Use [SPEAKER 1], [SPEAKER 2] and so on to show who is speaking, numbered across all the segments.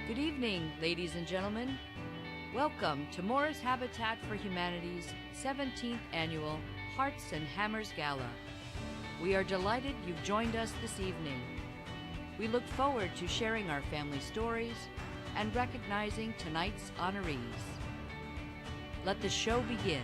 [SPEAKER 1] Good evening, ladies and gentlemen. Welcome to Morris Habitat for Humanity's 17th Annual Hearts and Hammers Gala. We are delighted you've joined us this evening. We look forward to sharing our family stories and recognizing tonight's honorees. Let the show begin.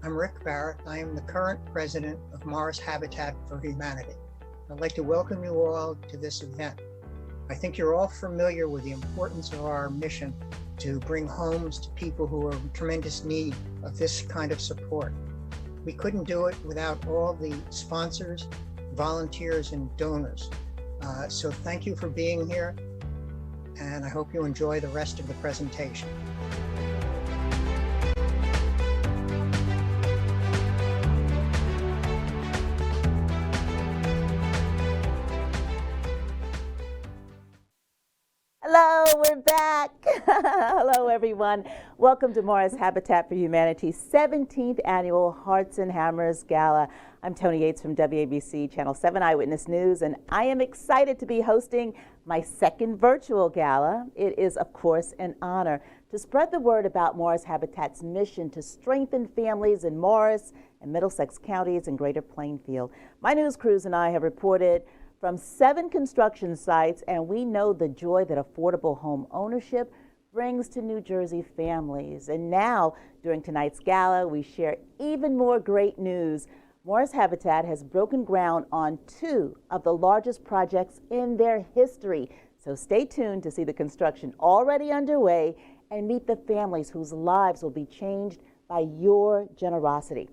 [SPEAKER 2] I'm Rick Barrett. I am the current president of Morris Habitat for Humanity. I'd like to welcome you all to this event. I think you're all familiar with the importance of our mission to bring homes to people who are in tremendous need of this kind of support. We couldn't do it without all the sponsors, volunteers, and donors. So thank you for being here, and I hope you enjoy the rest of the presentation.
[SPEAKER 3] Hello, we're back. Hello, everyone. Welcome to Morris Habitat for Humanity's 17th Annual Hearts and Hammers Gala. I'm Tony Yates from WABC Channel 7 Eyewitness News, and I am excited to be hosting my second virtual gala. It is, of course, an honor to spread the word about Morris Habitat's mission to strengthen families in Morris and Middlesex counties and Greater Plainfield. My news crews and I have reported from 7 construction sites, and we know the joy that affordable home ownership brings to New Jersey families. And now, during tonight's gala, we share even more great news. Morris Habitat has broken ground on 2 of the largest projects in their history. So stay tuned to see the construction already underway and meet the families whose lives will be changed by your generosity.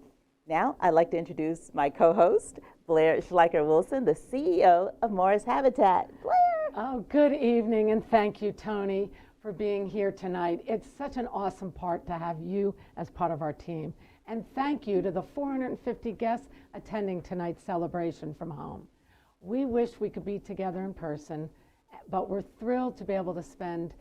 [SPEAKER 3] Now, I'd like to introduce my co-host, Blair Schleicher-Wilson, the CEO of Morris Habitat. Blair.
[SPEAKER 4] Oh, good evening, and thank you, Tony, for being here tonight. It's such an awesome part to have you as part of our team. And thank you to the 450 guests attending tonight's celebration from home. We wish we could be together in person, but we're thrilled to be able to spend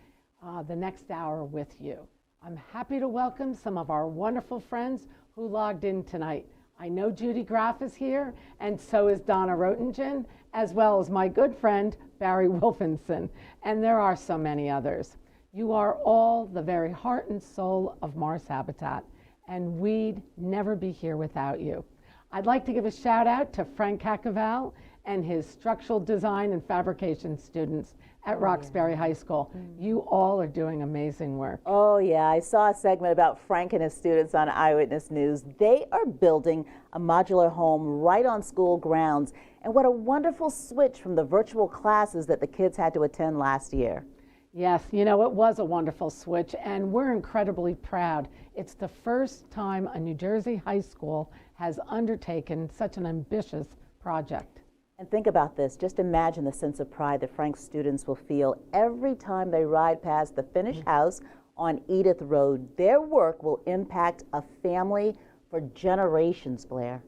[SPEAKER 4] the next hour with you. I'm happy to welcome some of our wonderful friends who logged in tonight. I know Judy Graff is here, and so is Donna Rotingen, as well as my good friend, Barry Wilkinson, and there are so many others. You are all the very heart and soul of Morris Habitat, and we'd never be here without you. I'd like to give a shout out to Frank Cacaval and his structural design and fabrication students at Roxbury High School. You all are doing amazing work.
[SPEAKER 3] Oh yeah, I saw a segment about Frank and his students on Eyewitness News. They are building a modular home right on school grounds. And what a wonderful switch from the virtual classes that the kids had to attend last year.
[SPEAKER 4] Yes, you know, it was a wonderful switch, and we're incredibly proud. It's the first time a New Jersey high school has undertaken such an ambitious project.
[SPEAKER 3] And think about this, just imagine the sense of pride that Frank's students will feel every time they ride past the finished house on Edith Road. Their work will impact a family for generations, Blair.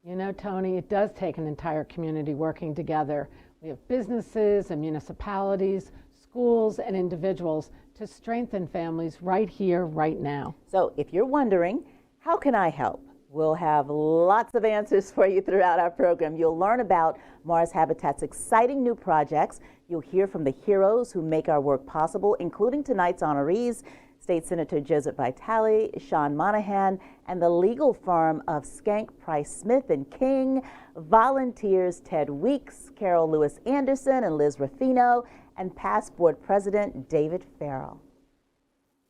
[SPEAKER 4] You know, Tony, it does take an entire community working together. We have businesses and municipalities, schools and individuals to strengthen families right here, right now.
[SPEAKER 3] So if you're wondering, how can I help? We'll have lots of answers for you throughout our program. You'll learn about Morris Habitat's exciting new projects. You'll hear from the heroes who make our work possible, including tonight's honorees, State Senator Joseph Vitale, Sean Monahan, and the legal firm of Skank, Price, Smith and King, volunteers Ted Weeks, Carol Lewis Anderson, and Liz Ruffino, and past board president David Farrell.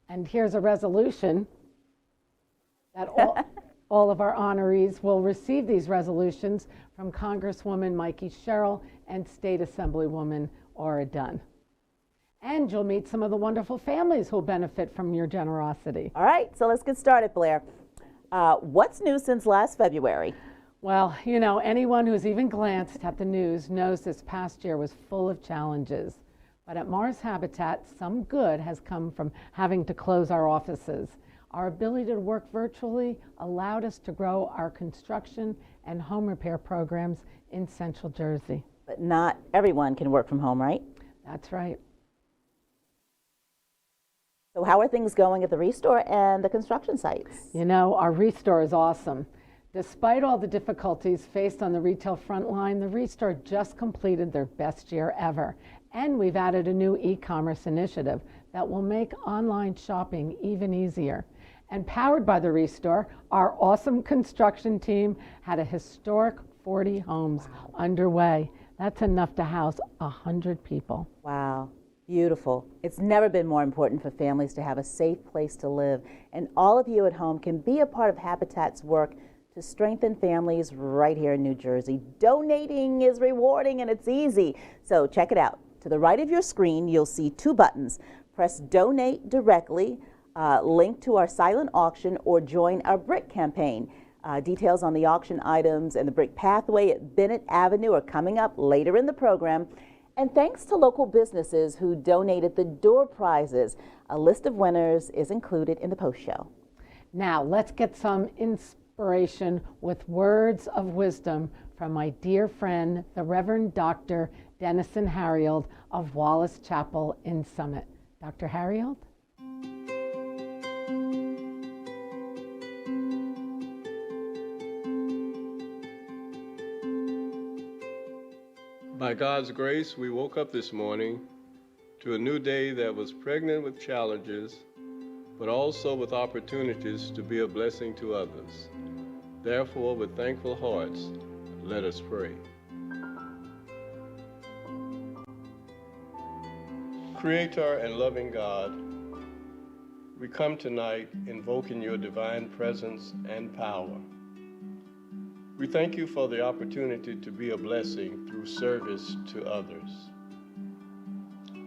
[SPEAKER 4] And here's a resolution that all of our honorees will receive these resolutions from Congresswoman Mikey Sherrill and State Assemblywoman Ora Dunn. And you'll meet some of the wonderful families who'll benefit from your generosity.
[SPEAKER 3] All right, so let's get started, Blair. What's new since last February?
[SPEAKER 4] Well, you know, anyone who's even glanced at the news knows this past year was full of challenges. But at Morris Habitat, some good has come from having to close our offices. Our ability to work virtually allowed us to grow our construction and home repair programs in Central Jersey.
[SPEAKER 3] But not everyone can work from home, right?
[SPEAKER 4] That's right.
[SPEAKER 3] So how are things going at the Restore and the construction sites?
[SPEAKER 4] You know, our Restore is awesome. Despite all the difficulties faced on the retail front line, the Restore just completed their best year ever. And we've added a new e-commerce initiative that will make online shopping even easier. And powered by the Restore, our awesome construction team had a historic 40 homes underway. That's enough to house 100 people.
[SPEAKER 3] Wow, beautiful. It's never been more important for families to have a safe place to live. And all of you at home can be a part of Habitat's work to strengthen families right here in New Jersey. Donating is rewarding and it's easy. So check it out. To the right of your screen, you'll see two buttons. Press Donate directly, link to our silent auction, or join our brick campaign. Details on the auction items and the brick pathway at Bennett Avenue are coming up later in the program. And thanks to local businesses who donated the door prizes. A list of winners is included in the post show.
[SPEAKER 4] Now let's get some inspiration with words of wisdom from my dear friend, the Reverend Dr. Dennison Harrield of Wallace Chapel in Summit. Dr. Harrield?
[SPEAKER 5] By God's grace, we woke up this morning to a new day that was pregnant with challenges, but also with opportunities to be a blessing to others. Therefore, with thankful hearts, let us pray. Creator and loving God, we come tonight invoking your divine presence and power. We thank you for the opportunity to be a blessing through service to others.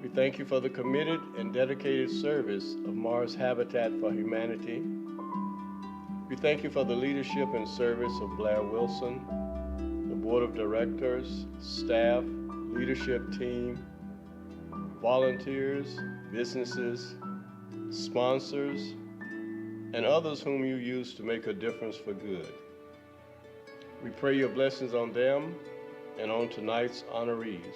[SPEAKER 5] We thank you for the committed and dedicated service of Mars Habitat for Humanity. We thank you for the leadership and service of Blair Wilson, the board of directors, staff, leadership team, volunteers, businesses, sponsors, and others whom you use to make a difference for good. We pray your blessings on them and on tonight's honorees.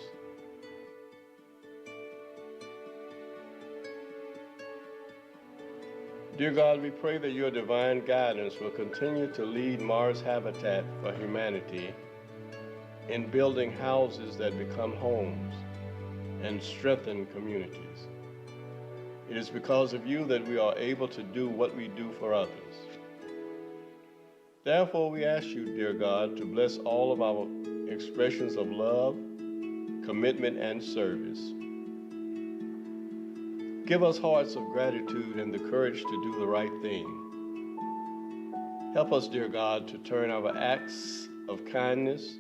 [SPEAKER 5] Dear God, we pray that your divine guidance will continue to lead Mars Habitat for Humanity in building houses that become homes and strengthen communities. It is because of you that we are able to do what we do for others. Therefore, we ask you, dear God, to bless all of our expressions of love, commitment, and service. Give us hearts of gratitude and the courage to do the right thing. Help us, dear God, to turn our acts of kindness,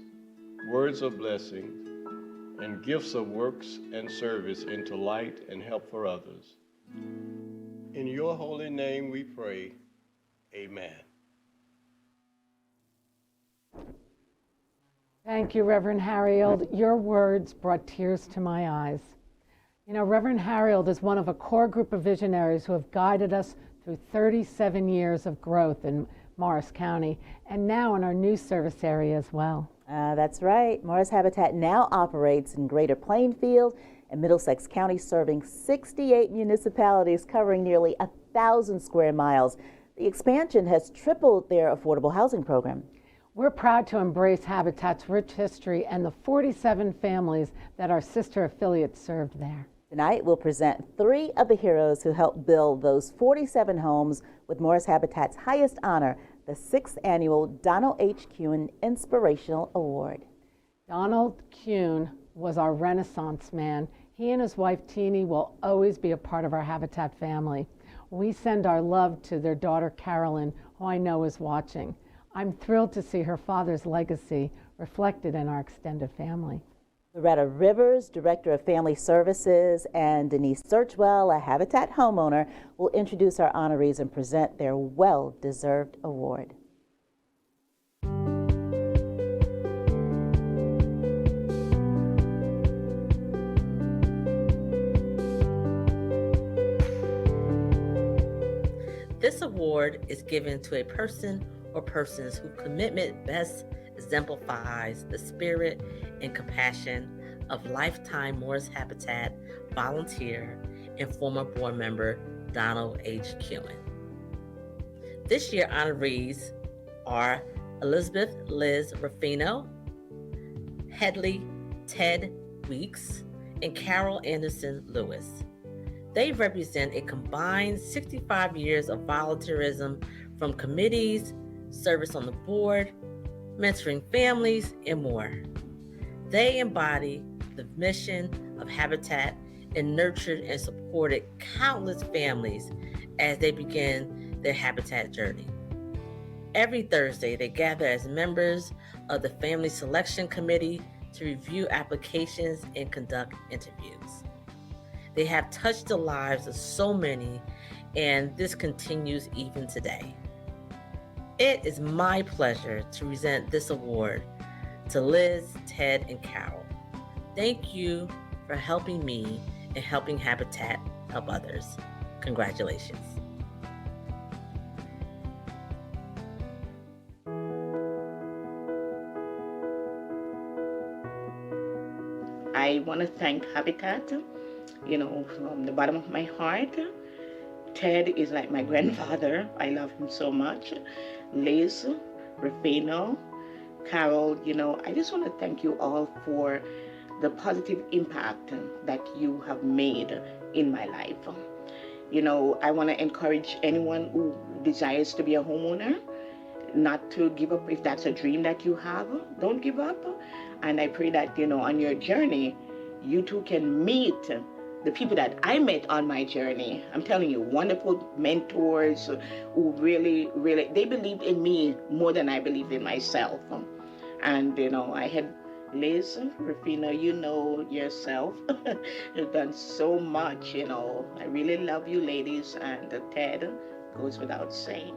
[SPEAKER 5] words of blessing, and gifts of works and service into light and help for others. In your holy name we pray, amen.
[SPEAKER 4] Thank you, Reverend Harrield. Your words brought tears to my eyes. You know, Reverend Harrield is one of a core group of visionaries who have guided us through 37 years of growth in Morris County and now in our new service area as well.
[SPEAKER 3] That's right. Mars Habitat now operates in Greater Plainfield and Middlesex County, serving 68 municipalities covering nearly 1,000 square miles. The expansion has tripled their affordable housing program.
[SPEAKER 4] We're proud to embrace Habitat's rich history and the 47 families that our sister affiliates served there.
[SPEAKER 3] Tonight, we'll present 3 of the heroes who helped build those 47 homes with Morris Habitat's highest honor, the 6th Annual Donald H. Kuhn Inspirational Award.
[SPEAKER 4] Donald Kuhn was our Renaissance man. He and his wife, Teeny, will always be a part of our Habitat family. We send our love to their daughter, Carolyn, who I know is watching. I'm thrilled to see her father's legacy reflected in our extended family.
[SPEAKER 3] Loretta Rivers, Director of Family Services, and Denise Searchwell, a Habitat homeowner, will introduce our honorees and present their well-deserved award.
[SPEAKER 6] This award is given to a person or persons whose commitment best exemplifies the spirit and compassion of lifetime Morris Habitat volunteer and former board member Donald H. Kewen. This year honorees are Elizabeth Liz Ruffino, Hedley Ted Weeks, and Carol Anderson Lewis. They represent a combined 65 years of volunteerism from committees, service on the board, mentoring families, and more. They embody the mission of Habitat and nurtured and supported countless families as they begin their Habitat journey. Every Thursday, they gather as members of the Family Selection Committee to review applications and conduct interviews. They have touched the lives of so many, and this continues even today. It is my pleasure to present this award to Liz, Ted, and Carol. Thank you for helping me and helping Habitat help others. Congratulations.
[SPEAKER 7] I want to thank Habitat, from the bottom of my heart. Ted is like my grandfather. I love him so much. Liz, Rufino, Carol, I just want to thank you all for the positive impact that you have made in my life. I want to encourage anyone who desires to be a homeowner not to give up. If that's a dream that you have, don't give up. And I pray that, on your journey, you too can meet the people that I met on my journey. I'm telling you, wonderful mentors who really, they believed in me more than I believed in myself. And, I had Liz, Rufino, yourself. You've done so much, I really love you ladies, and Ted goes without saying.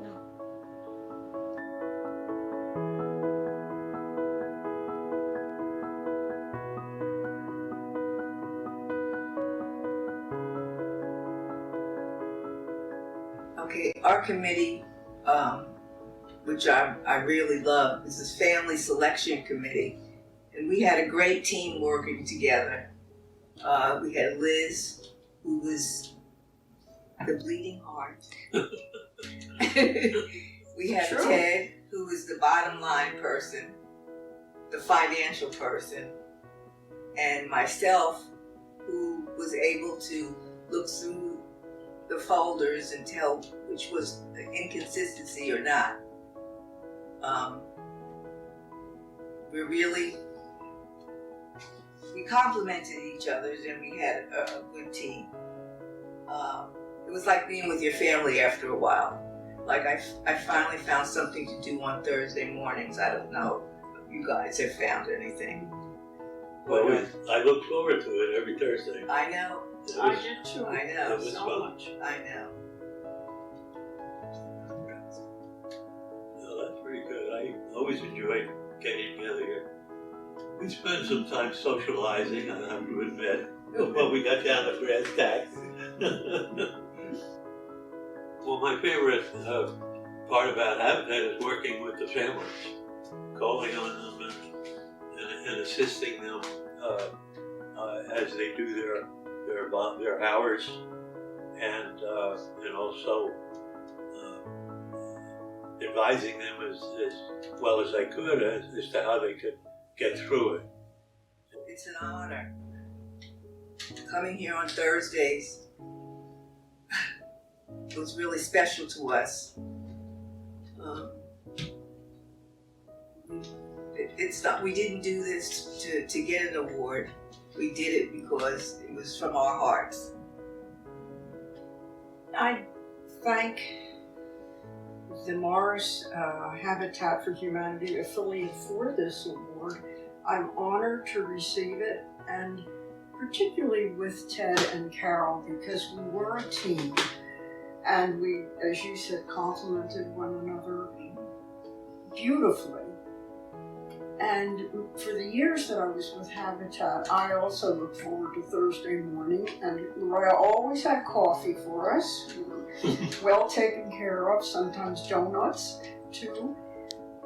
[SPEAKER 8] Okay, our committee, which I really love, is this Family Selection Committee. And we had a great team working together. We had Liz, who was the bleeding heart. We had Ted, who was the bottom line person, the financial person, and myself, who was able to look through the folders and tell which was an inconsistency or not. We complimented each other, and we had a good team. It was like being with your family after a while. Like I finally found something to do on Thursday mornings. I don't know if you guys have found anything.
[SPEAKER 9] Well, I look forward to it every Thursday.
[SPEAKER 8] I know.
[SPEAKER 9] I did
[SPEAKER 8] too. I know.
[SPEAKER 9] It was fun.
[SPEAKER 8] I know.
[SPEAKER 9] No, that's pretty good. I always enjoy getting together here. We spent some time socializing, I have to admit, but we got down to brass tacks. Well, my favorite part about Habitat is working with the families, calling on them and assisting them as they do their hours, and also advising them as well as I could as to how they could get through it.
[SPEAKER 8] It's an honor. Coming here on Thursdays was really special to us. It's not. We didn't do this to get an award. We did it because it was from our hearts.
[SPEAKER 10] I thank the Morris Habitat for Humanity affiliate for this award. I'm honored to receive it, and particularly with Ted and Carol, because we were a team, and we, as you said, complimented one another beautifully. And for the years that I was with Habitat, I also look forward to Thursday morning, and Loretta always had coffee for us. We were well taken care of, sometimes donuts too.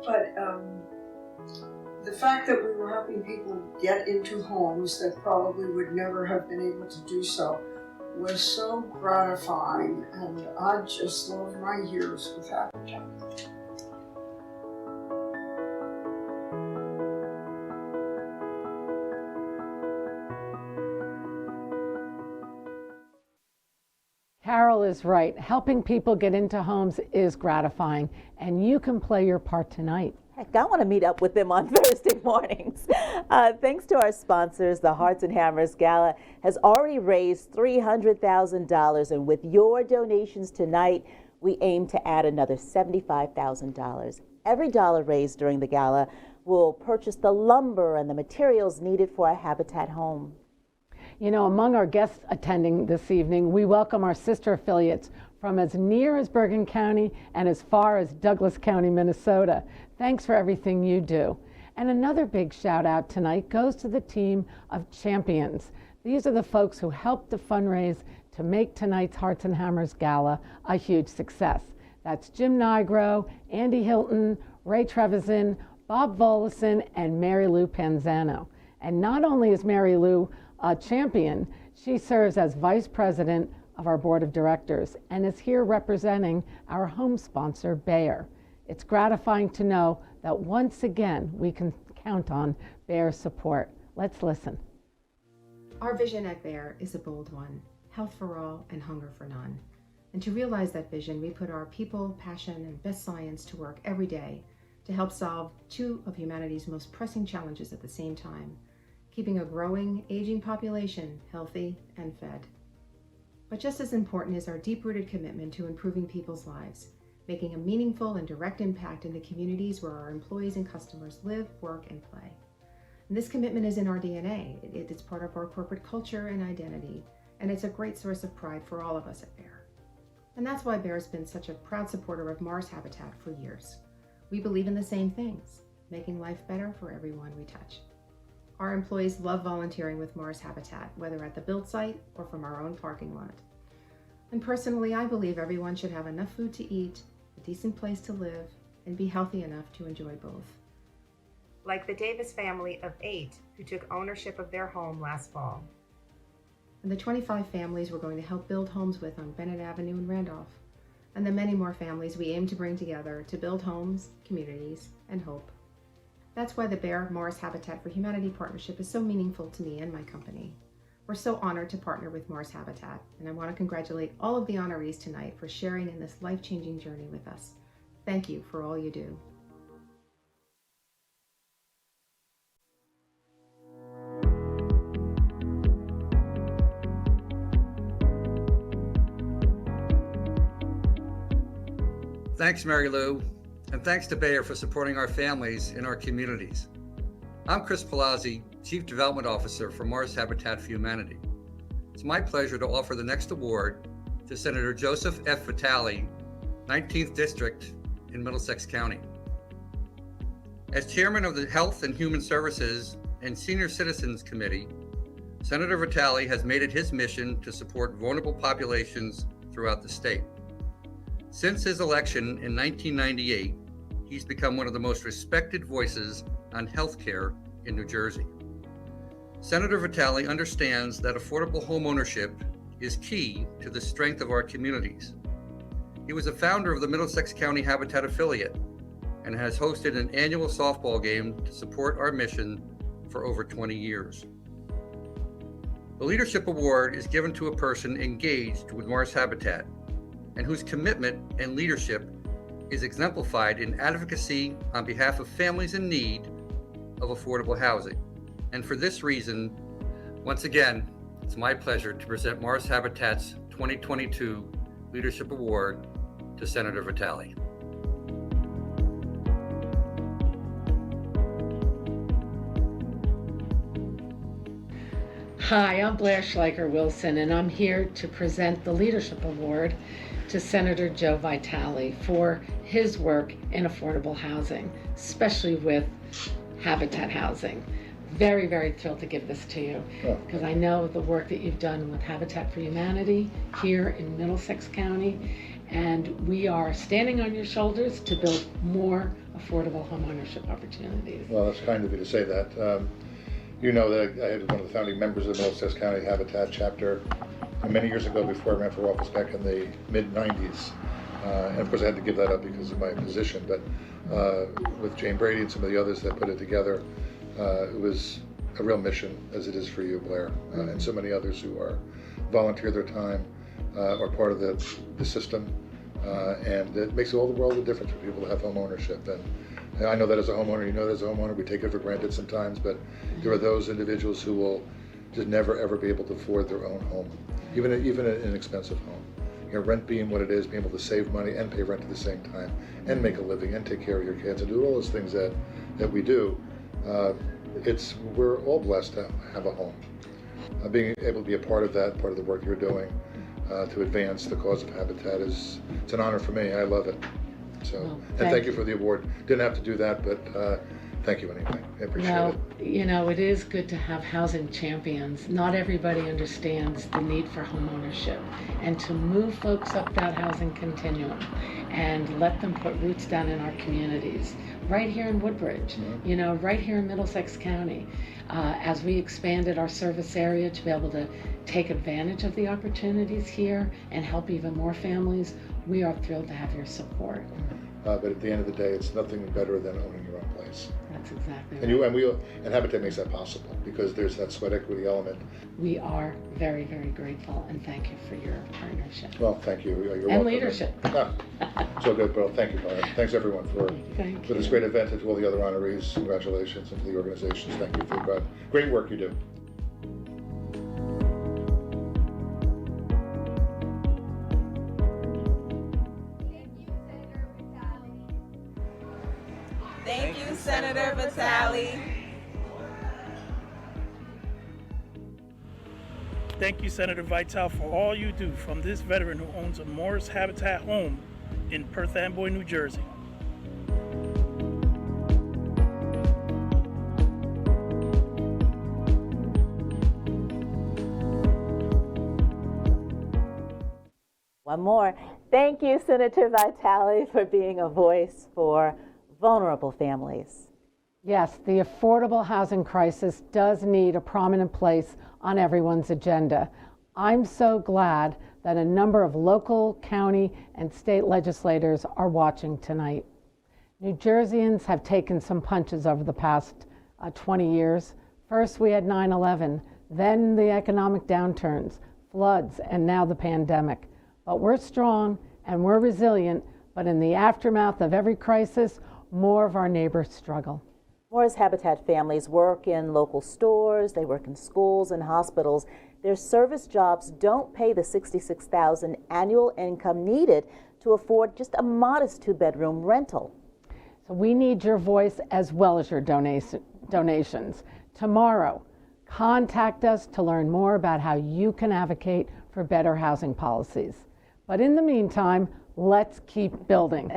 [SPEAKER 10] But the fact that we were helping people get into homes that probably would never have been able to do so was so gratifying, and I just loved my years with Habitat.
[SPEAKER 4] Carol is right. Helping people get into homes is gratifying, and you can play your part tonight.
[SPEAKER 3] Heck, I want to meet up with them on Thursday mornings. Thanks to our sponsors, the Hearts and Hammers Gala has already raised $300,000, and with your donations tonight, we aim to add another $75,000. Every dollar raised during the gala will purchase the lumber and the materials needed for a Habitat home.
[SPEAKER 4] You know, among our guests attending this evening, we welcome our sister affiliates from as near as Bergen County and as far as Douglas County, Minnesota. Thanks for everything you do. And another big shout out tonight goes to the team of champions. These are the folks who helped to fundraise to make tonight's Hearts and Hammers Gala a huge success. That's Jim Nigro, Andy Hilton, Ray Trevisan, Bob Volison, and Mary Lou Panzano. And not only is Mary Lou a champion, she serves as vice president of our board of directors and is here representing our home sponsor, Bayer. It's gratifying to know that once again we can count on Bayer's support. Let's listen.
[SPEAKER 11] Our vision at Bayer is a bold one: health for all and hunger for none. And to realize that vision, we put our people, passion, and best science to work every day to help solve two of humanity's most pressing challenges at the same time: keeping a growing, aging population healthy and fed. But just as important is our deep-rooted commitment to improving people's lives, making a meaningful and direct impact in the communities where our employees and customers live, work, and play. And this commitment is in our DNA. It's part of our corporate culture and identity, and it's a great source of pride for all of us at Bayer. And that's why Bayer's been such a proud supporter of Mars Habitat for years. We believe in the same things: making life better for everyone we touch. Our employees love volunteering with Mars Habitat, whether at the build site or from our own parking lot. And personally, I believe everyone should have enough food to eat, a decent place to live, and be healthy enough to enjoy both. Like the Davis family of 8 who took ownership of their home last fall. And the 25 families we're going to help build homes with on Bennett Avenue in Randolph. And the many more families we aim to bring together to build homes, communities, and hope. That's why the Bayer Mars Habitat for Humanity partnership is so meaningful to me and my company. We're so honored to partner with Mars Habitat, and I want to congratulate all of the honorees tonight for sharing in this life-changing journey with us. Thank you for all you do.
[SPEAKER 12] Thanks, Mary Lou, and thanks to Bayer for supporting our families in our communities. I'm Chris Palazzi, Chief Development Officer for Mars Habitat for Humanity. It's my pleasure to offer the next award to Senator Joseph F. Vitale, 19th District in Middlesex County. As Chairman of the Health and Human Services and Senior Citizens Committee, Senator Vitale has made it his mission to support vulnerable populations throughout the state. Since his election in 1998, he's become one of the most respected voices on healthcare in New Jersey. Senator Vitale understands that affordable home ownership is key to the strength of our communities. He was a founder of the Middlesex County Habitat Affiliate and has hosted an annual softball game to support our mission for over 20 years. The Leadership Award is given to a person engaged with Mars Habitat and whose commitment and leadership is exemplified in advocacy on behalf of families in need of affordable housing. And for this reason, once again, it's my pleasure to present Mars Habitat's 2022 Leadership Award to Senator Vitale.
[SPEAKER 4] Hi, I'm Blair Schleicher-Wilson, and I'm here to present the Leadership Award to Senator Joe Vitale for his work in affordable housing, especially with Habitat housing. Very, very thrilled to give this to you because I know the work that you've done with Habitat for Humanity here in Middlesex County, and we are standing on your shoulders to build more affordable home ownership opportunities.
[SPEAKER 13] Well, that's kind of you to say that. You know that I was one of the founding members of the Middlesex County Habitat chapter many years ago before I ran for office back in the mid-90s. And of course I had to give that up because of my position, but with Jane Brady and some of the others that put it together, it was a real mission, as it is for you, Blair, and so many others who are volunteer their time, are part of the system, and it makes all the world of difference for people to have home ownership. And I know that as a homeowner, you know that as a homeowner, we take it for granted sometimes, but there are those individuals who will just never ever be able to afford their own home, even an expensive home. You know, rent being what it is, being able to save money and pay rent at the same time, and make a living, and take care of your kids, and do all those things that we do. We're all blessed to have a home. Being able to be a part of that, part of the work you're doing to advance the cause of Habitat it's an honor for me. I love it. So, well, thank you for the award. Didn't have to do that, but thank you anyway. I appreciate it.
[SPEAKER 4] You know, it is good to have housing champions. Not everybody understands the need for home ownership, and to move folks up that housing continuum and let them put roots down in our communities. Right here in Woodbridge, you know, right here in Middlesex County, as we expanded our service area to be able to take advantage of the opportunities here and help even more families, we are thrilled to have your support.
[SPEAKER 13] But at the end of the day, it's nothing better than owning your own place.
[SPEAKER 4] That's exactly right.
[SPEAKER 13] And Habitat makes that possible because there's that sweat equity element.
[SPEAKER 4] We are very, very grateful, and thank you for your partnership.
[SPEAKER 13] Well, thank you. You're
[SPEAKER 4] and
[SPEAKER 13] welcome.
[SPEAKER 4] Leadership.
[SPEAKER 13] So good, Bill. Thank you, Blair. Thanks everyone for this great event, and to all the other honorees. Congratulations, and to the organizations. Thank you for the great work you do.
[SPEAKER 14] Thank you, Senator Vitale.
[SPEAKER 15] Thank you, Senator Vitale, for all you do from this veteran who owns a Morris Habitat home in Perth Amboy, New Jersey.
[SPEAKER 3] One more. Thank you, Senator Vitale, for being a voice for vulnerable families.
[SPEAKER 4] Yes, the affordable housing crisis does need a prominent place on everyone's agenda. I'm so glad that a number of local, county, and state legislators are watching tonight. New Jerseyans have taken some punches over the past 20 years. First, we had 9/11, then the economic downturns, floods, and now the pandemic. But we're strong and we're resilient, but in the aftermath of every crisis, more of our neighbors struggle.
[SPEAKER 3] Morris Habitat families work in local stores, they work in schools and hospitals. Their service jobs don't pay the $66,000 annual income needed to afford just a modest 2-bedroom rental.
[SPEAKER 4] So we need your voice as well as your donations. Tomorrow, contact us to learn more about how you can advocate for better housing policies. But in the meantime, let's keep building.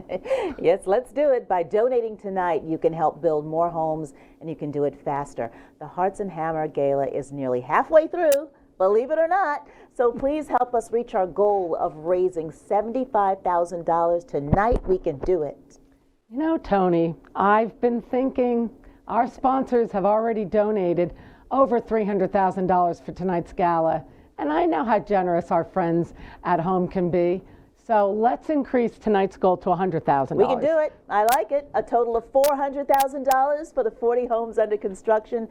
[SPEAKER 3] Yes, let's do it. By donating tonight, you can help build more homes, and you can do it faster. The Hearts and Hammer Gala is nearly halfway through, believe it or not. So please help us reach our goal of raising $75,000 tonight. We can do it.
[SPEAKER 4] You know, Tony, I've been thinking our sponsors have already donated over $300,000 for tonight's gala, and I know how generous our friends at home can be. So let's increase tonight's goal to $100,000.
[SPEAKER 3] We can do it. I like it. A total of $400,000 for the 40 homes under construction.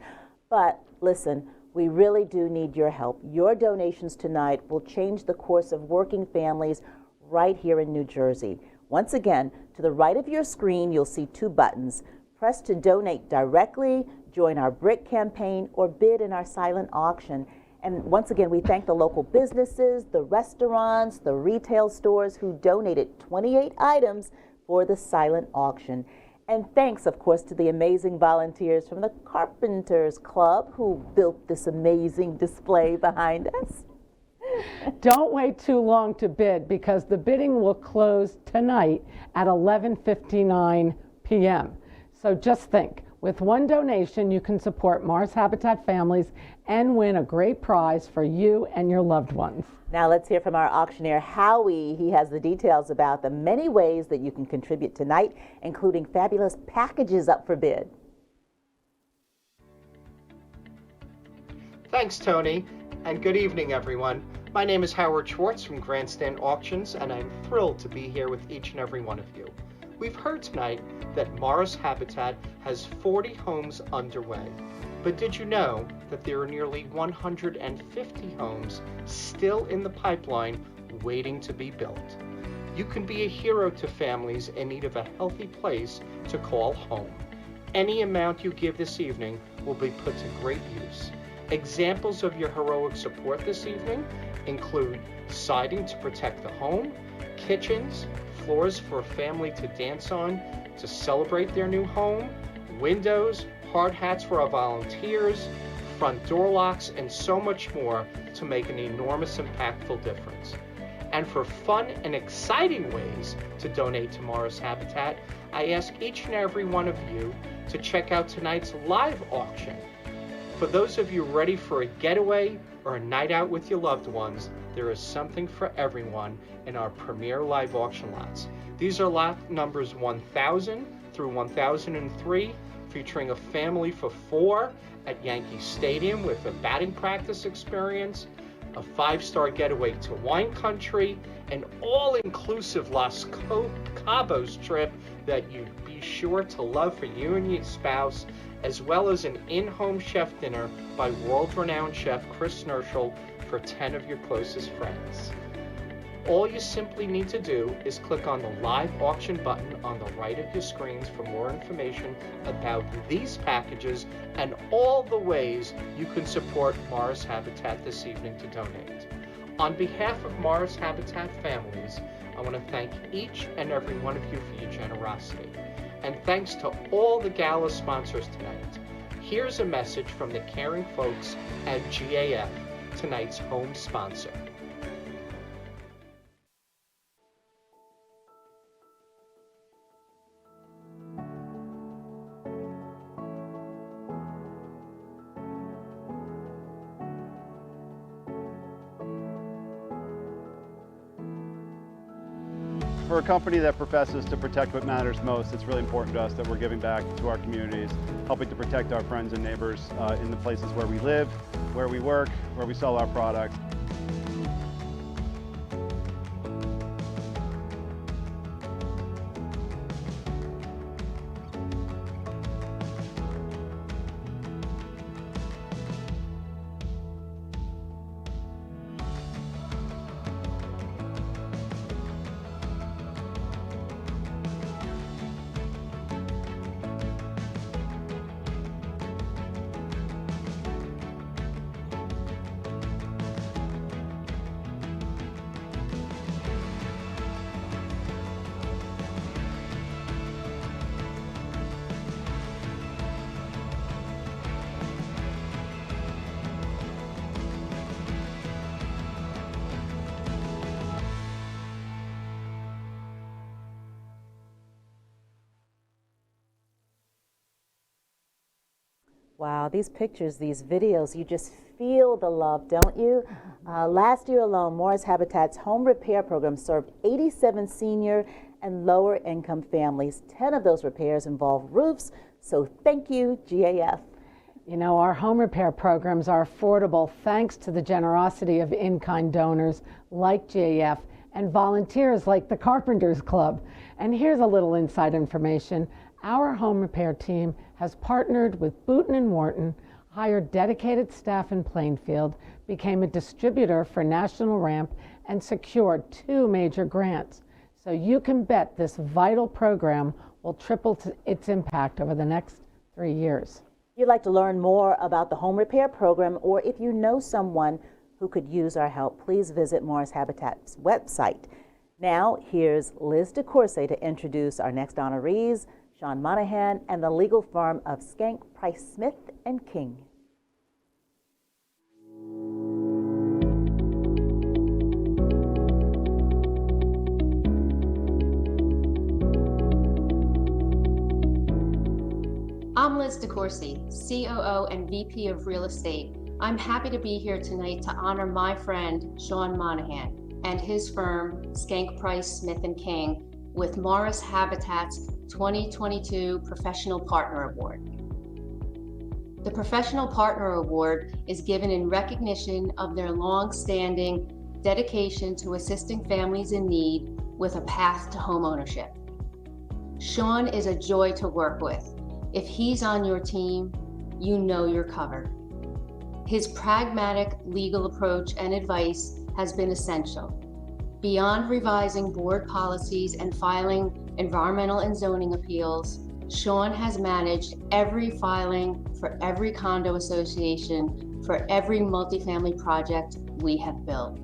[SPEAKER 3] But listen, we really do need your help. Your donations tonight will change the course of working families right here in New Jersey. Once again, to the right of your screen, you'll see 2 buttons. Press to donate directly, join our BRIC campaign, or bid in our silent auction. And once again, we thank the local businesses, the restaurants, the retail stores who donated 28 items for the silent auction. And thanks, of course, to the amazing volunteers from the Carpenters Club who built this amazing display behind us.
[SPEAKER 4] Don't wait too long to bid, because the bidding will close tonight at 11:59 p.m. So just think, with one donation, you can support Morris Habitat families and win a great prize for you and your loved ones.
[SPEAKER 3] Now let's hear from our auctioneer, Howie. He has the details about the many ways that you can contribute tonight, including fabulous packages up for bid.
[SPEAKER 16] Thanks, Tony, and good evening, everyone. My name is Howard Schwartz from Grandstand Auctions, and I'm thrilled to be here with each and every one of you. We've heard tonight that Morris Habitat has 40 homes underway. But did you know that there are nearly 150 homes still in the pipeline waiting to be built? You can be a hero to families in need of a healthy place to call home. Any amount you give this evening will be put to great use. Examples of your heroic support this evening include siding to protect the home, kitchens, floors for a family to dance on to celebrate their new home, windows, hard hats for our volunteers, front door locks, and so much more to make an enormous impactful difference. And for fun and exciting ways to donate to Morris Habitat, I ask each and every one of you to check out tonight's live auction. For those of you ready for a getaway or a night out with your loved ones, there is something for everyone in our premier live auction lots. These are lot numbers 1000 through 1003, featuring a family for 4 at Yankee Stadium with a batting practice experience, a 5-star getaway to wine country, an all-inclusive Los Cabos trip that you'd be sure to love for you and your spouse, as well as an in-home chef dinner by world-renowned chef Chris Nerschel for 10 of your closest friends. All you simply need to do is click on the live auction button on the right of your screens for more information about these packages and all the ways you can support Morris Habitat this evening to donate. On behalf of Morris Habitat families, I want to thank each and every one of you for your generosity. And thanks to all the gala sponsors tonight. Here's a message from the caring folks at GAF, tonight's home sponsor.
[SPEAKER 17] For a company that professes to protect what matters most, it's really important to us that we're giving back to our communities, helping to protect our friends and neighbors in the places where we live, where we work, where we sell our products.
[SPEAKER 3] Wow, these pictures, these videos, you just feel the love, don't you? Last year alone, Morris Habitat's home repair program served 87 senior and lower income families. 10 of those repairs involved roofs, so thank you, GAF.
[SPEAKER 4] You know, our home repair programs are affordable thanks to the generosity of in-kind donors like GAF and volunteers like the Carpenters Club. And here's a little inside information. Our home repair team has partnered with Booten & Wharton, hired dedicated staff in Plainfield, became a distributor for National Ramp, and secured 2 major grants. So you can bet this vital program will triple its impact over the next 3 years.
[SPEAKER 3] If you'd like to learn more about the home repair program, or if you know someone who could use our help, please visit Morris Habitat's website. Now, here's Liz DeCourcy to introduce our next honorees, Sean Monahan and the legal firm of Skank, Price, Smith & King.
[SPEAKER 18] I'm Liz DeCourcy, COO and VP of Real Estate. I'm happy to be here tonight to honor my friend, Sean Monahan, and his firm, Skank, Price, Smith & King, with Morris Habitat's 2022 Professional Partner Award. The Professional Partner Award is given in recognition of their long-standing dedication to assisting families in need with a path to homeownership. Sean is a joy to work with. If he's on your team, you know you're covered. His pragmatic legal approach and advice has been essential. Beyond revising board policies and filing environmental and zoning appeals, Sean has managed every filing for every condo association, for every multifamily project we have built.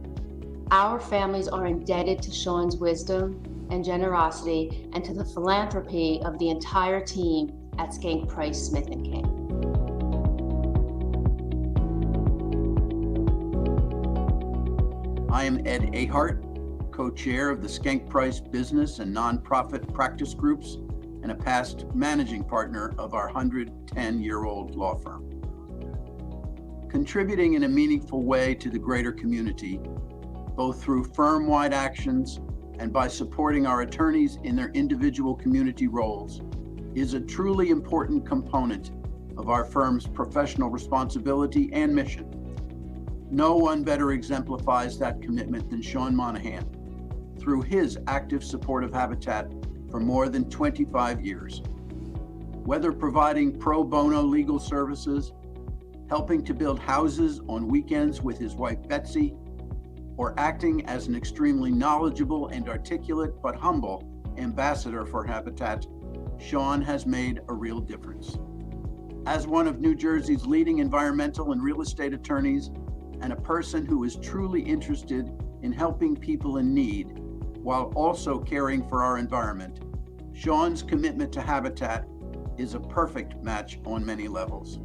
[SPEAKER 18] Our families are indebted to Sean's wisdom and generosity and to the philanthropy of the entire team at Skank Price Smith & King.
[SPEAKER 19] I am Ed Ahart, co-chair of the Skank Price Business and Nonprofit Practice Groups and a past managing partner of our 110-year-old law firm. Contributing in a meaningful way to the greater community, both through firm-wide actions and by supporting our attorneys in their individual community roles, is a truly important component of our firm's professional responsibility and mission. No one better exemplifies that commitment than Sean Monahan through his active support of Habitat for more than 25 years. Whether providing pro bono legal services, helping to build houses on weekends with his wife Betsy, or acting as an extremely knowledgeable and articulate but humble ambassador for Habitat, Sean has made a real difference. As one of New Jersey's leading environmental and real estate attorneys, and a person who is truly interested in helping people in need while also caring for our environment, Sean's commitment to Habitat is a perfect match on many levels.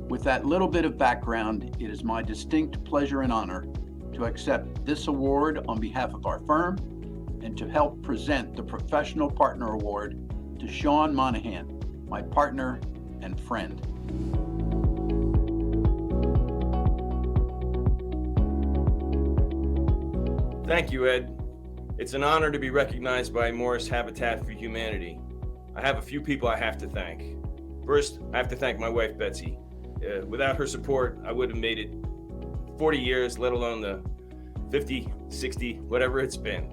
[SPEAKER 19] With that little bit of background, it is my distinct pleasure and honor to accept this award on behalf of our firm and to help present the Professional Partner Award to Sean Monahan, my partner and friend.
[SPEAKER 20] Thank you, Ed. It's an honor to be recognized by Morris Habitat for Humanity. I have a few people I have to thank. First, I have to thank my wife, Betsy. Without her support, I would have made it 40 years, let alone the 50, 60, whatever it's been.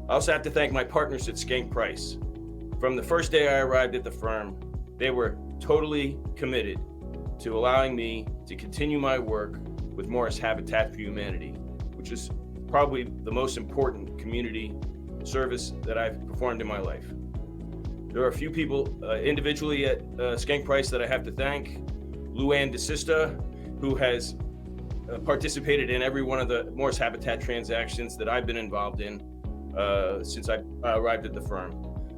[SPEAKER 20] I also have to thank my partners at Skank Price. From the first day I arrived at the firm, they were totally committed to allowing me to continue my work with Morris Habitat for Humanity, which is probably the most important community service that I've performed in my life. There are a few people individually at Skank Price that I have to thank. Luann DeSista, who has participated in every one of the Morris Habitat transactions that I've been involved in since I arrived at the firm.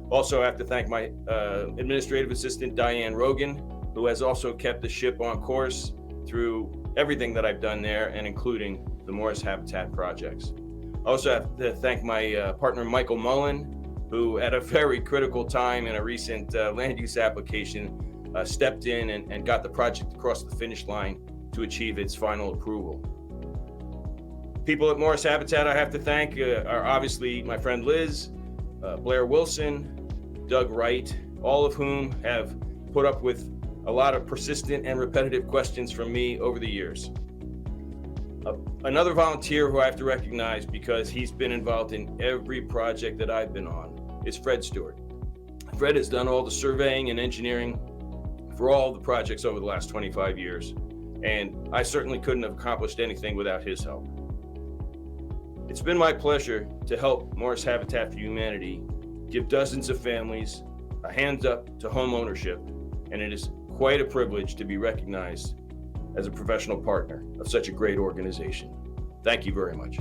[SPEAKER 20] Also, I have to thank my administrative assistant, Diane Rogan, who has also kept the ship on course through everything that I've done there, and including the Morris Habitat projects. I also have to thank my partner, Michael Mullen, who at a very critical time in a recent land use application stepped in and got the project across the finish line to achieve its final approval. People at Morris Habitat I have to thank are obviously my friend Liz, Blair Wilson, Doug Wright, all of whom have put up with a lot of persistent and repetitive questions from me over the years. Another volunteer who I have to recognize because he's been involved in every project that I've been on is Fred Stewart. Fred has done all the surveying and engineering for all the projects over the last 25 years, and I certainly couldn't have accomplished anything without his help. It's been my pleasure to help Morris Habitat for Humanity give dozens of families a hand up to home ownership, and it is quite a privilege to be recognized as a professional partner of such a great organization. Thank you very much.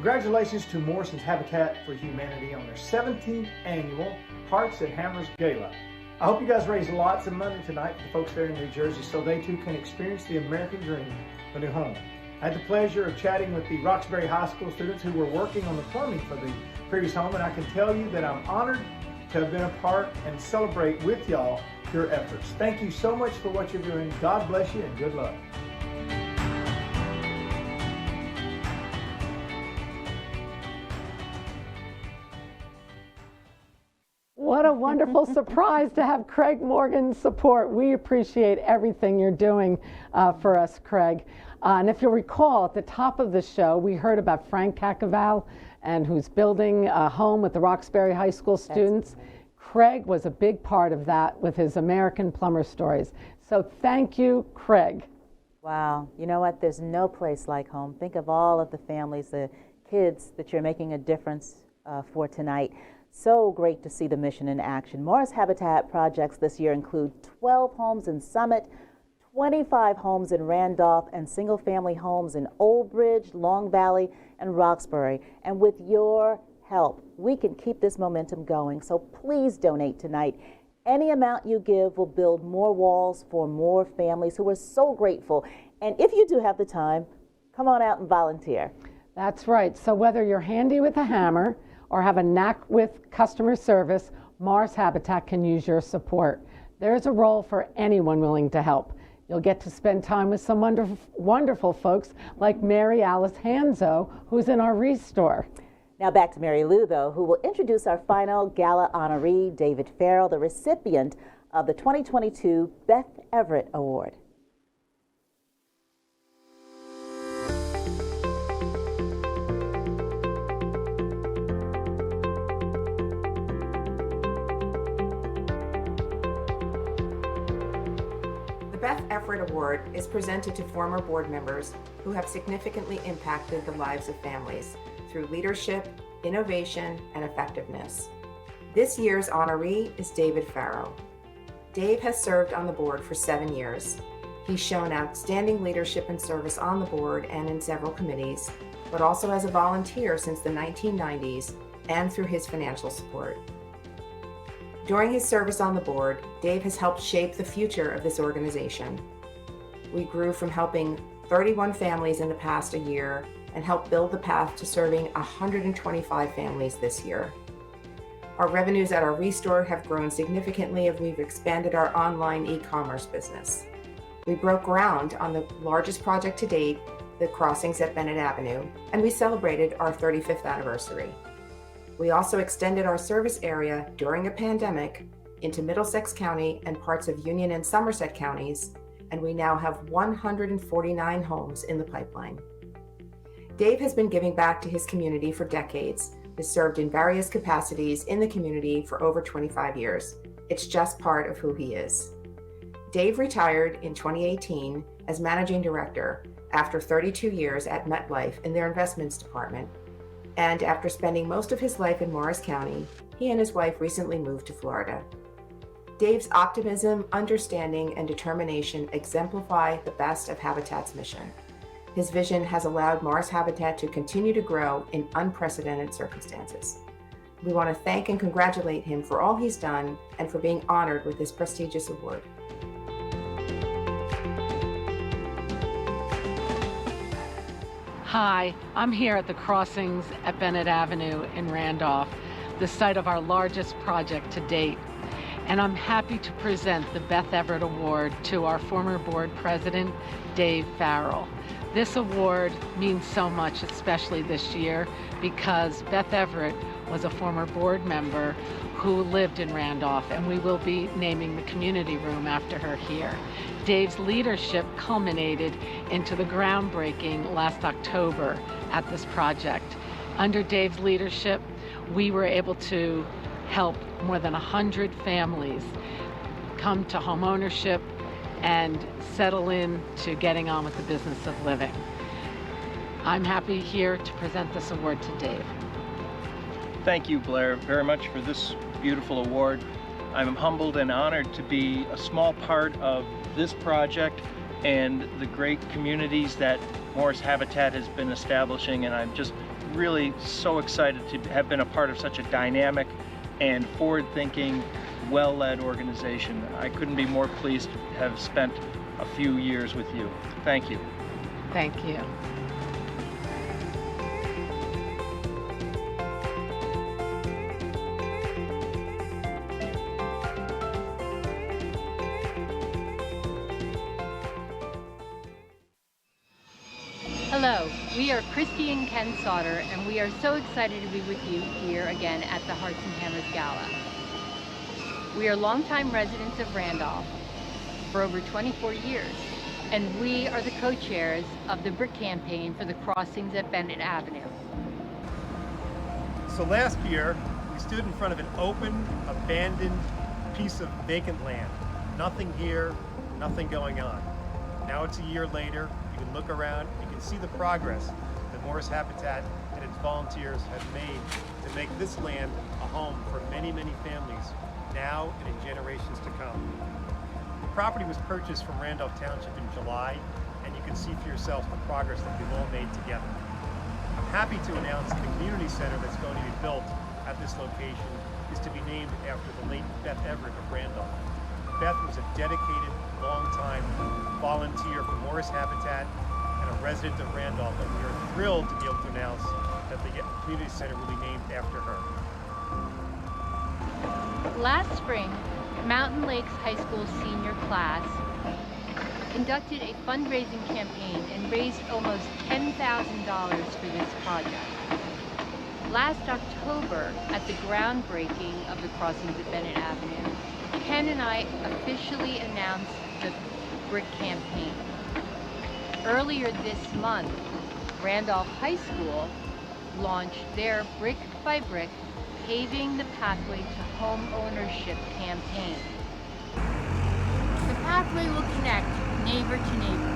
[SPEAKER 21] Congratulations to Morrison's Habitat for Humanity on their 17th annual Hearts and Hammers Gala. I hope you guys raise lots of money tonight for the folks there in New Jersey so they too can experience the American dream of a new home. I had the pleasure of chatting with the Roxbury High School students who were working on the plumbing for the previous home, and I can tell you that I'm honored to have been a part and celebrate with y'all your efforts. Thank you so much for what you're doing. God bless you and good luck.
[SPEAKER 4] What a wonderful surprise to have Craig Morgan's support. We appreciate everything you're doing for us, Craig. And if you'll recall, at the top of the show, we heard about Frank Cacaval, and who's building a home with the Roxbury High School students. Craig was a big part of that with his American Plumber Stories. So thank you, Craig.
[SPEAKER 3] Wow. You know what? There's no place like home. Think of all of the families, the kids that you're making a difference for tonight. So great to see the mission in action. Morris Habitat projects this year include 12 homes in Summit, 25 homes in Randolph, and single-family homes in Old Bridge, Long Valley, and Roxbury. And with your help, we can keep this momentum going. So please donate tonight. Any amount you give will build more walls for more families who are so grateful. And if you do have the time, come on out and volunteer.
[SPEAKER 4] That's right. So whether you're handy with a hammer or have a knack with customer service, Morris Habitat can use your support. There's a role for anyone willing to help. You'll get to spend time with some wonderful folks like Mary Alice Hanzo, who's in our Restore.
[SPEAKER 3] Now back to Mary Lou, though, who will introduce our final gala honoree, David Farrell, the recipient of the 2022 Beth Everett Award.
[SPEAKER 11] The Beth Everett Award is presented to former board members who have significantly impacted the lives of families through leadership, innovation, and effectiveness. This year's honoree is David Farrell. Dave has served on the board for 7 years. He's shown outstanding leadership and service on the board and in several committees, but also as a volunteer since the 1990s and through his financial support. During his service on the board, Dave has helped shape the future of this organization. We grew from helping 31 families in the past a year and helped build the path to serving 125 families this year. Our revenues at our Restore have grown significantly as we've expanded our online e-commerce business. We broke ground on the largest project to date, the crossings at Bennett Avenue, and we celebrated our 35th anniversary. We also extended our service area during a pandemic into Middlesex County and parts of Union and Somerset counties, and we now have 149 homes in the pipeline. Dave has been giving back to his community for decades, has served in various capacities in the community for over 25 years. It's just part of who he is. Dave retired in 2018 as managing director after 32 years at MetLife in their investments department. And after spending most of his life in Morris County, he and his wife recently moved to Florida. Dave's optimism, understanding, and determination exemplify the best of Habitat's mission. His vision has allowed Morris Habitat to continue to grow in unprecedented circumstances. We want to thank and congratulate him for all he's done and for being honored with this prestigious award.
[SPEAKER 4] Hi, I'm here at the crossings at Bennett Avenue in Randolph, the site of our largest project to date. And I'm happy to present the Beth Everett Award to our former board president, Dave Farrell. This award means so much, especially this year, because Beth Everett was a former board member who lived in Randolph, and we will be naming the community room after her here. Dave's leadership culminated into the groundbreaking last October at this project. Under Dave's leadership, we were able to help more than 100 families come to home ownership and settle in to getting on with the business of living. I'm happy here to present this award to Dave.
[SPEAKER 22] Thank you, Blair, very much for this beautiful award. I'm humbled and honored to be a small part of this project and the great communities that Morris Habitat has been establishing, and I'm just really so excited to have been a part of such a dynamic and forward-thinking, well-led organization. I couldn't be more pleased to have spent a few years with you. Thank you.
[SPEAKER 4] Thank you.
[SPEAKER 1] Hello, we are Christy and Ken Sauter, and we are so excited to be with you here again at the Hearts and Hammers Gala. We are longtime residents of Randolph for over 24 years, and we are the co-chairs of the Brick Campaign for the crossings at Bennett Avenue.
[SPEAKER 2] So last year, we stood in front of an open, abandoned piece of vacant land. Nothing here, nothing going on. Now it's a year later, you can look around, you can see the progress that Morris Habitat and its volunteers have made to make this land a home for many, many families, now and in generations to come. The property was purchased from Randolph Township in July, and you can see for yourself the progress that we've all made together. I'm happy to announce the community center that's going to be built at this location is to be named after the late Beth Everett of Randolph. Beth was a dedicated, long-time volunteer for Morris Habitat and a resident of Randolph, and we are thrilled to be able to announce that the community center will be named after her.
[SPEAKER 1] Last spring, Mountain Lakes High School senior class conducted a fundraising campaign and raised almost $10,000 for this project. Last October, at the groundbreaking of the crossings at Bennett Avenue, Ken and I officially announced the Brick Campaign. Earlier this month, Randolph High School launched their Brick by Brick Paving the Pathway to Home Ownership campaign.
[SPEAKER 23] The pathway will connect neighbor to neighbor.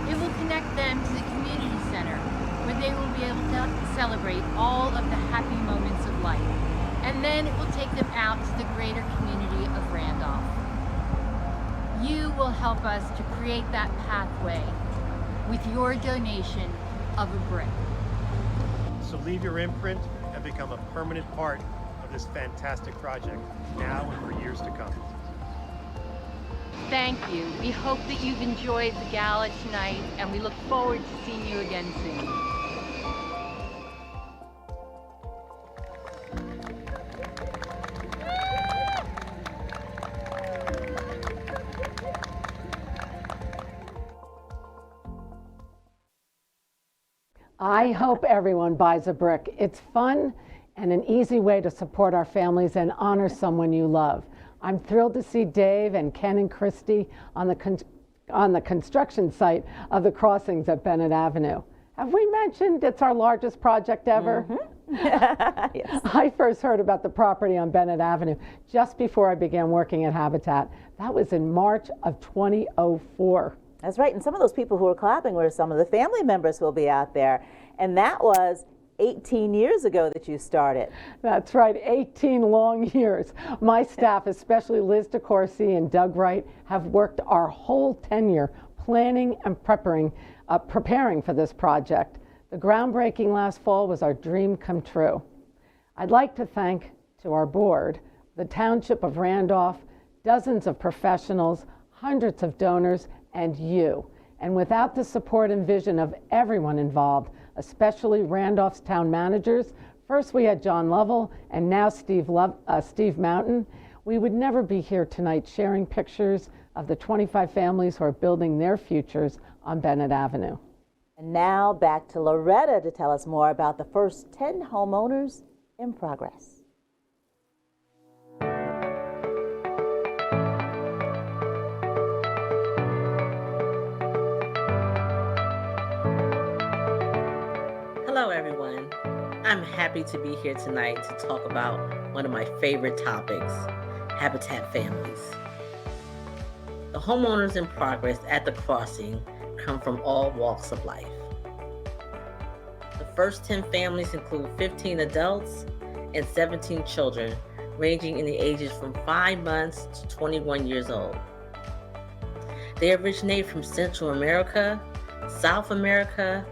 [SPEAKER 23] It will connect them to the community center, where they will be able to celebrate all of the happy moments of life. And then it will take them out to the greater community of Randolph. You will help us to create that pathway with your donation of a brick.
[SPEAKER 2] So leave your imprint and become a permanent part of this fantastic project, now and for years to come.
[SPEAKER 1] Thank you. We hope that you've enjoyed the gala tonight, and we look forward to seeing you again soon.
[SPEAKER 4] I hope everyone buys a brick. It's fun and an easy way to support our families and honor someone you love. I'm thrilled to see Dave and Ken and Christy on the construction site of the crossings at Bennett Avenue. Have we mentioned it's our largest project ever?
[SPEAKER 3] Mm-hmm. Yes.
[SPEAKER 4] I first heard about the property on Bennett Avenue just before I began working at Habitat. That was in March of 2004.
[SPEAKER 3] That's right, and some of those people who are clapping were some of the family members who will be out there. And that was 18 years ago that you started.
[SPEAKER 4] That's right, 18 long years. My staff, especially Liz DeCourcy and Doug Wright, have worked our whole tenure planning and preparing for this project. The groundbreaking last fall was our dream come true. I'd like to thank to our board, the Township of Randolph, dozens of professionals, hundreds of donors, and you. And without the support and vision of everyone involved, especially Randolph's town managers, first we had John Lovell and now Steve Mountain, we would never be here tonight sharing pictures of the 25 families who are building their futures on Bennett Avenue.
[SPEAKER 3] And now back to Loretta to tell us more about the first 10 homeowners in progress.
[SPEAKER 6] Hello everyone. I'm happy to be here tonight to talk about one of my favorite topics, habitat families. The homeowners in progress at the crossing come from all walks of life. The first 10 families include 15 adults and 17 children, ranging in the ages from 5 months to 21 years old. They originate from Central America, South America,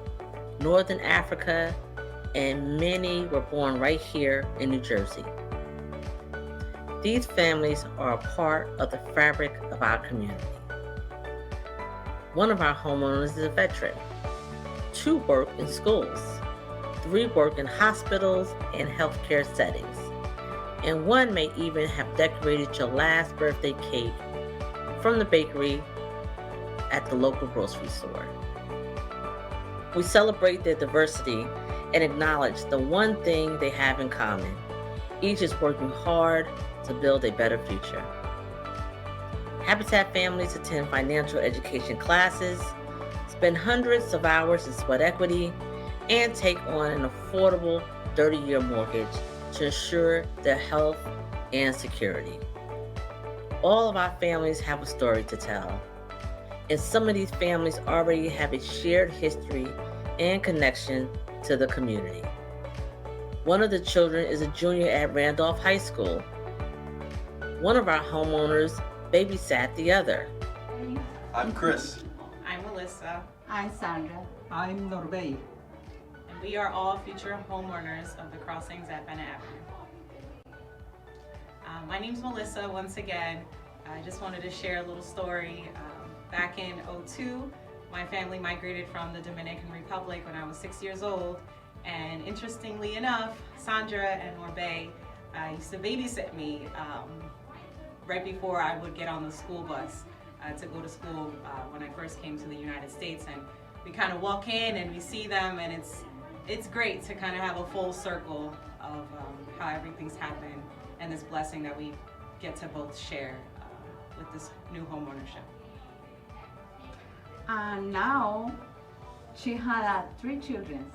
[SPEAKER 6] Northern Africa, and many were born right here in New Jersey. These families are a part of the fabric of our community. One of our homeowners is a veteran. 2 work in schools. 3 work in hospitals and healthcare settings. And 1 may even have decorated your last birthday cake from the bakery at the local grocery store. We celebrate their diversity and acknowledge the one thing they have in common. Each is working hard to build a better future. Habitat families attend financial education classes, spend hundreds of hours in sweat equity, and take on an affordable 30-year mortgage to ensure their health and security. All of our families have a story to tell, and some of these families already have a shared history and connection to the community. One of the children is a junior at Randolph High School. One of our homeowners babysat the other.
[SPEAKER 5] I'm Chris.
[SPEAKER 14] I'm Melissa.
[SPEAKER 7] I'm Sandra.
[SPEAKER 9] I'm Norbey.
[SPEAKER 14] And we are all future homeowners of the crossings at Bennett Avenue. My name's Melissa once again. I just wanted to share a little story. Back in 2002, my family migrated from the Dominican Republic when I was 6 years old. And interestingly enough, Sandra and Norbey used to babysit me right before I would get on the school bus to go to school when I first came to the United States. And we kind of walk in and we see them, and it's great to kind of have a full circle of how everything's happened and this blessing that we get to both share with this new home ownership.
[SPEAKER 7] And now she had 3 children.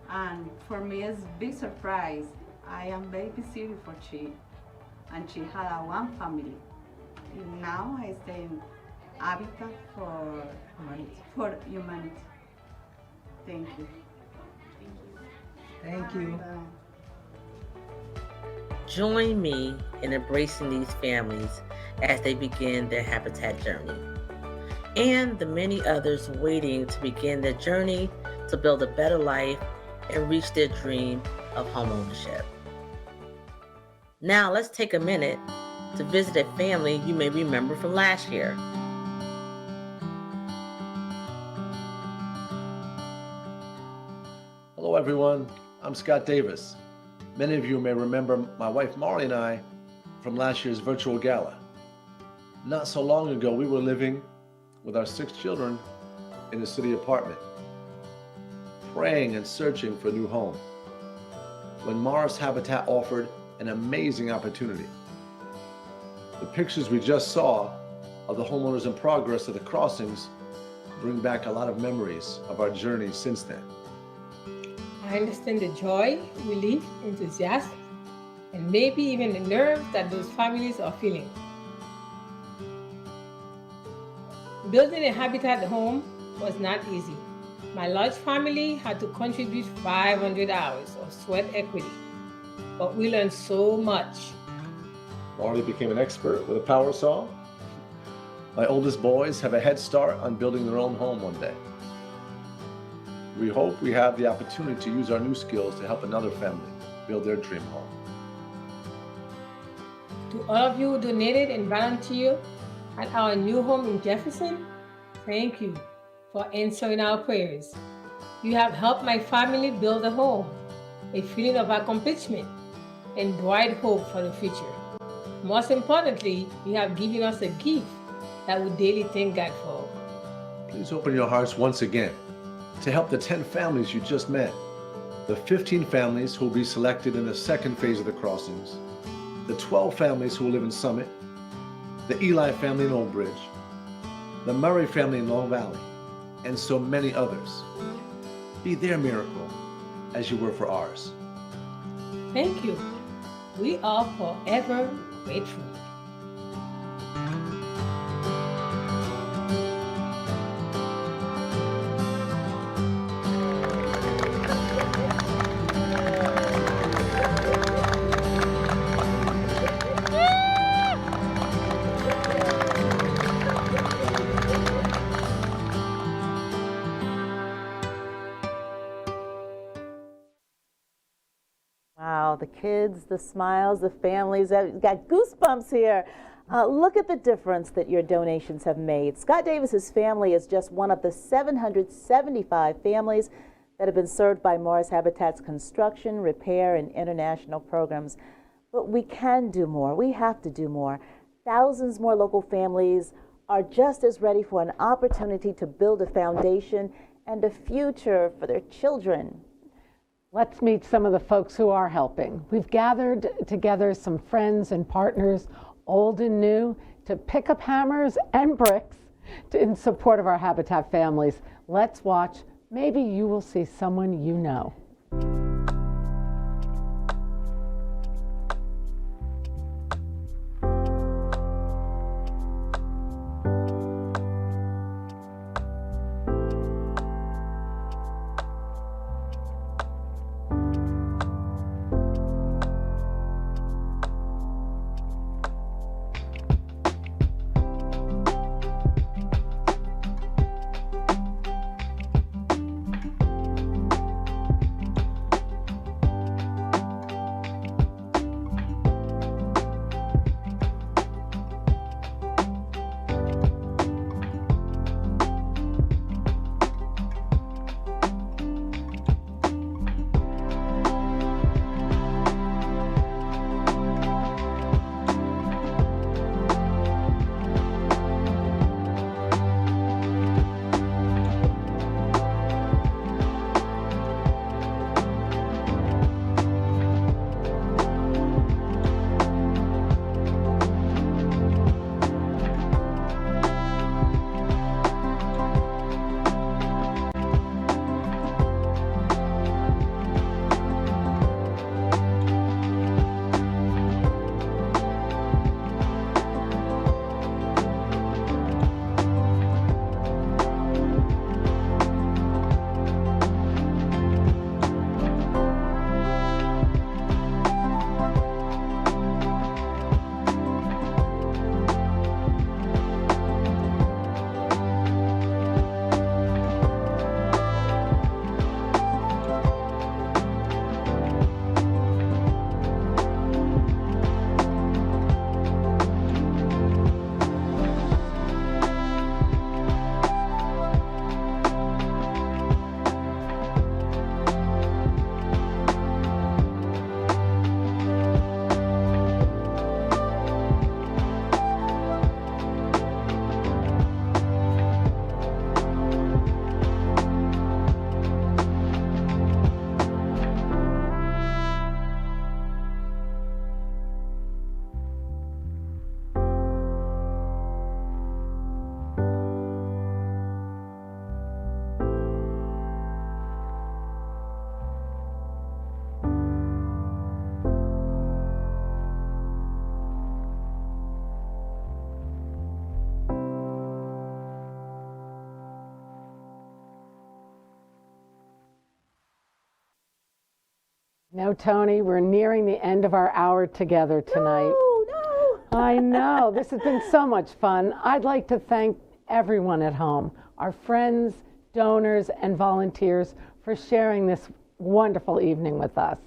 [SPEAKER 7] And for me it's a big surprise. I am babysitting for she, and she had a 1 family. And now I stay in Habitat for Humanity. Thank you.
[SPEAKER 9] Thank you.
[SPEAKER 6] Join me in embracing these families as they begin their Habitat journey, and the many others waiting to begin their journey to build a better life and reach their dream of homeownership. Now let's take a minute to visit a family you may remember from last year.
[SPEAKER 5] Hello everyone, I'm Scott Davis. Many of you may remember my wife Marley and I from last year's virtual gala. Not so long ago, we were living with our 6 children in a city apartment, praying and searching for a new home, when Morris Habitat offered an amazing opportunity. The pictures we just saw of the homeowners in progress at the crossings bring back a lot of memories of our journey since then.
[SPEAKER 24] I understand the joy, relief, enthusiasm, and maybe even the nerve that those families are feeling. Building a Habitat home was not easy. My large family had to contribute 500 hours of sweat equity, but we learned so much.
[SPEAKER 5] Marley became an expert with a power saw. My oldest boys have a head start on building their own home one day. We hope we have the opportunity to use our new skills to help another family build their dream home.
[SPEAKER 24] To all of you who donated and volunteered at our new home in Jefferson, thank you for answering our prayers. You have helped my family build a home, a feeling of accomplishment, and bright hope for the future. Most importantly, you have given us a gift that we daily thank God for.
[SPEAKER 5] Please open your hearts once again to help the 10 families you just met, the 15 families who will be selected in the second phase of the crossings, the 12 families who will live in Summit, the Eli family in Old Bridge, the Murray family in Long Valley, and so many others. Be their miracle as you were for ours.
[SPEAKER 24] Thank you. We are forever grateful.
[SPEAKER 3] kids, the smiles, the families. I've got goosebumps here. Look at the difference that your donations have made. Scott Davis's family is just one of the 775 families that have been served by Morris Habitat's construction, repair, and international programs. But we can do more. We have to do more. Thousands more local families are just as ready for an opportunity to build a foundation and a future for their children.
[SPEAKER 4] Let's meet some of the folks who are helping. We've gathered together some friends and partners, old and new, to pick up hammers and bricks in support of our Habitat families. Let's watch. Maybe you will see someone you know. No, Tony, we're nearing the end of our hour together tonight.
[SPEAKER 3] No.
[SPEAKER 4] I know. This has been so much fun. I'd like to thank everyone at home, our friends, donors, and volunteers for sharing this wonderful evening with us.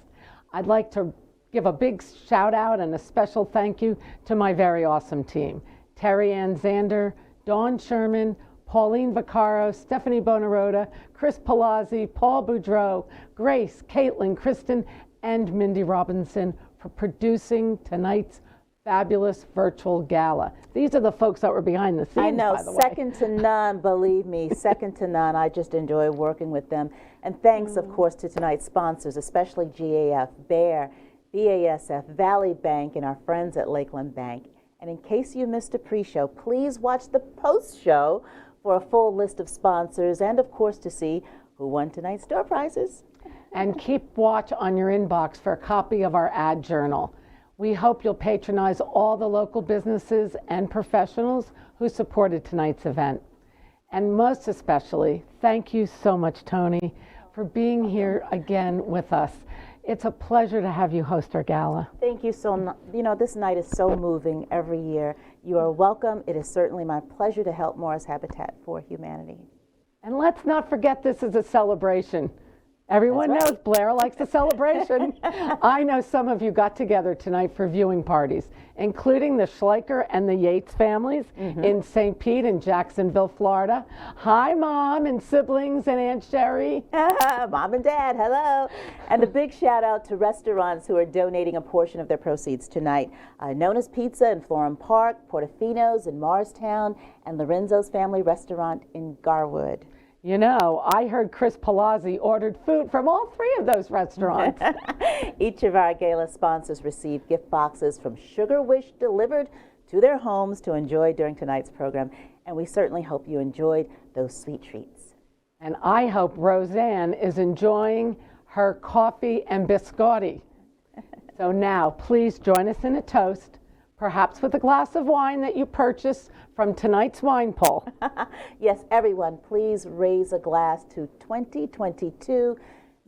[SPEAKER 4] I'd like to give a big shout out and a special thank you to my very awesome team. Terry Ann Zander, Dawn Sherman, Pauline Vaccaro, Stephanie Bonarota, Chris Palazzi, Paul Boudreau, Grace, Caitlin, Kristen, and Mindy Robinson for producing tonight's fabulous virtual gala. These are the folks that were behind the scenes,
[SPEAKER 3] I know,
[SPEAKER 4] by the way.
[SPEAKER 3] second to none, believe me, second to none. I just enjoy working with them. And thanks, of course, to tonight's sponsors, especially GAF, Bear, BASF, Valley Bank, and our friends at Lakeland Bank. And in case you missed a pre-show, please watch the post-show for a full list of sponsors and, of course, to see who won tonight's door prizes.
[SPEAKER 4] And keep watch on your inbox for a copy of our ad journal. We hope you'll patronize all the local businesses and professionals who supported tonight's event. And most especially, thank you so much, Tony, for being here again with us. It's a pleasure to have you host our gala.
[SPEAKER 3] Thank you so much. You know, this night is so moving every year. You are welcome. It is certainly my pleasure to help Morris Habitat for Humanity.
[SPEAKER 4] And let's not forget this is a celebration. Everyone
[SPEAKER 3] That's right.
[SPEAKER 4] knows Blair likes a celebration. I know some of you got together tonight for viewing parties, including the Schleicher and the Yates families in St. Pete and Jacksonville, Florida. Hi, Mom and siblings and Aunt Sherry.
[SPEAKER 3] Mom and Dad, hello. And a big shout out to restaurants who are donating a portion of their proceeds tonight. Nona's Pizza in Florham Park, Portofino's in Morristown, and Lorenzo's Family Restaurant in Garwood.
[SPEAKER 4] You know, I heard Chris Palazzi ordered food from all three of those restaurants.
[SPEAKER 3] Each of our gala sponsors received gift boxes from Sugar Wish delivered to their homes to enjoy during tonight's program. And we certainly hope you enjoyed those sweet treats.
[SPEAKER 4] And I hope Roseanne is enjoying her coffee and biscotti. So now, please join us in a toast, perhaps with a glass of wine that you purchased from tonight's wine pull.
[SPEAKER 3] Yes, everyone, please raise a glass to 2022.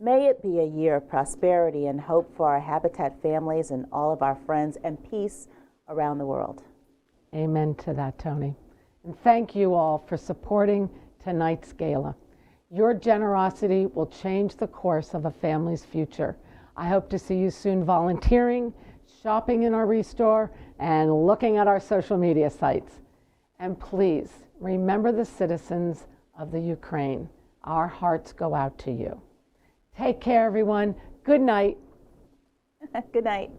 [SPEAKER 3] May it be a year of prosperity and hope for our Habitat families and all of our friends, and peace around the world.
[SPEAKER 4] Amen to that, Tony. And thank you all for supporting tonight's gala. Your generosity will change the course of a family's future. I hope to see you soon volunteering, shopping in our restore, and looking at our social media sites. And please, remember the citizens of the Ukraine. Our hearts go out to you. Take care, everyone. Good night.
[SPEAKER 3] Good night.